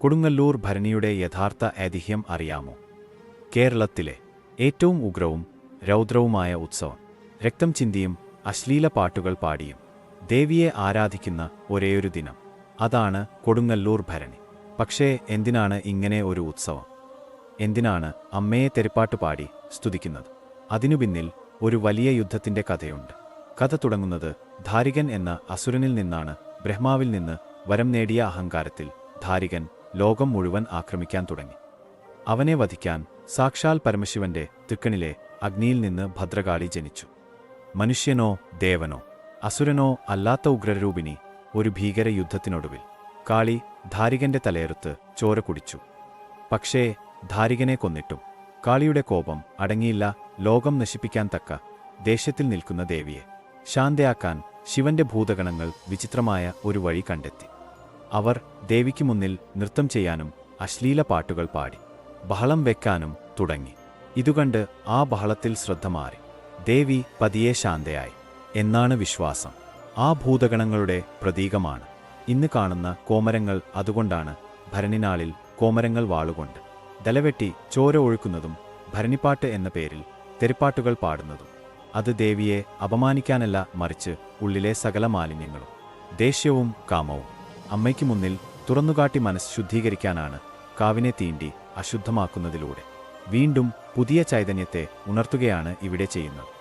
കൊടുങ്ങല്ലൂർ ഭരണിയുടെ യഥാർത്ഥ ഐതിഹ്യം അറിയാമോ? കേരളത്തിലെ ഏറ്റവും ഉഗ്രവും രൗദ്രവുമായ ഉത്സവം. രക്തം ചിന്തിയും അശ്ലീല പാട്ടുകൾ പാടിയും ദേവിയെ ആരാധിക്കുന്ന ഒരേയൊരു ദിനം. അതാണ് കൊടുങ്ങല്ലൂർ ഭരണി. പക്ഷേ എന്തിനാണ് ഇങ്ങനെ ഒരു ഉത്സവം? എന്തിനാണ് അമ്മയെ തെരുപ്പാട്ട് പാടി സ്തുതിക്കുന്നത്? അതിനു പിന്നിൽ ഒരു വലിയ യുദ്ധത്തിന്റെ കഥയുണ്ട്. കഥ തുടങ്ങുന്നത് ധാരികൻ എന്ന അസുരനിൽ നിന്നാണ്. ബ്രഹ്മാവിൽ നിന്ന് വരം നേടിയ അഹങ്കാരത്തിൽ ധാരികൻ ലോകം മുഴുവൻ ആക്രമിക്കാൻ തുടങ്ങി. അവനെ വധിക്കാൻ സാക്ഷാൽ പരമശിവന്റെ തൃക്കണിലെ അഗ്നിയിൽ നിന്ന് ഭദ്രകാളി ജനിച്ചു. മനുഷ്യനോ ദേവനോ അസുരനോ അല്ലാത്ത ഉഗ്രരൂപിണി ഒരു ഭീകര യുദ്ധത്തിനൊടുവിൽ കാളി ധാരികന്റെ തലയെറുത്ത് ചോര കുടിച്ചു. പക്ഷേ ധാരികനെ കൊന്നിട്ടും കാളിയുടെ കോപം അടങ്ങിയില്ല. ലോകം നശിപ്പിക്കാൻ തക്ക ദേശത്തിൽ നിൽക്കുന്ന ദേവിയെ ശാന്തയാക്കാൻ ശിവന്റെ ഭൂതഗണങ്ങൾ വിചിത്രമായ ഒരു വഴി കണ്ടെത്തി. അവർ ദേവിക്ക് മുന്നിൽ നൃത്തം ചെയ്യാനും അശ്ലീല പാട്ടുകൾ പാടി ബഹളം വെക്കാനും തുടങ്ങി. ഇതുകണ്ട് ആ ബഹളത്തിൽ ശ്രദ്ധ മാറി. ദേവി പതിയെ ശാന്തയായി എന്നാണ് വിശ്വാസം. ആ ഭൂതഗണങ്ങളുടെ പ്രതീകമാണ് ഇന്ന് കാണുന്ന കോമരങ്ങൾ. അതുകൊണ്ടാണ് ഭരണിനാളിൽ കോമരങ്ങൾ വാളുകൊണ്ട് തലവെട്ടി ചോര ഒഴുക്കുന്നതും ഭരണിപ്പാട്ട് എന്ന പേരിൽ തെരുപ്പാട്ടുകൾ പാടുന്നതും. അത് ദേവിയെ അപമാനിക്കാനല്ല, മറിച്ച് ഉള്ളിലെ സകല മാലിന്യങ്ങളും ദേഷ്യവും കാമവും അമ്മയ്ക്ക് മുന്നിൽ തുറന്നുകാട്ടി മനസ്സ് ശുദ്ധീകരിക്കാനാണ്. കാവിനെ തീണ്ടി അശുദ്ധമാക്കുന്നതിലൂടെ വീണ്ടും പുതിയ ചൈതന്യത്തെ ഉണർത്തുകയാണ് ഇവിടെ ചെയ്യുന്നത്.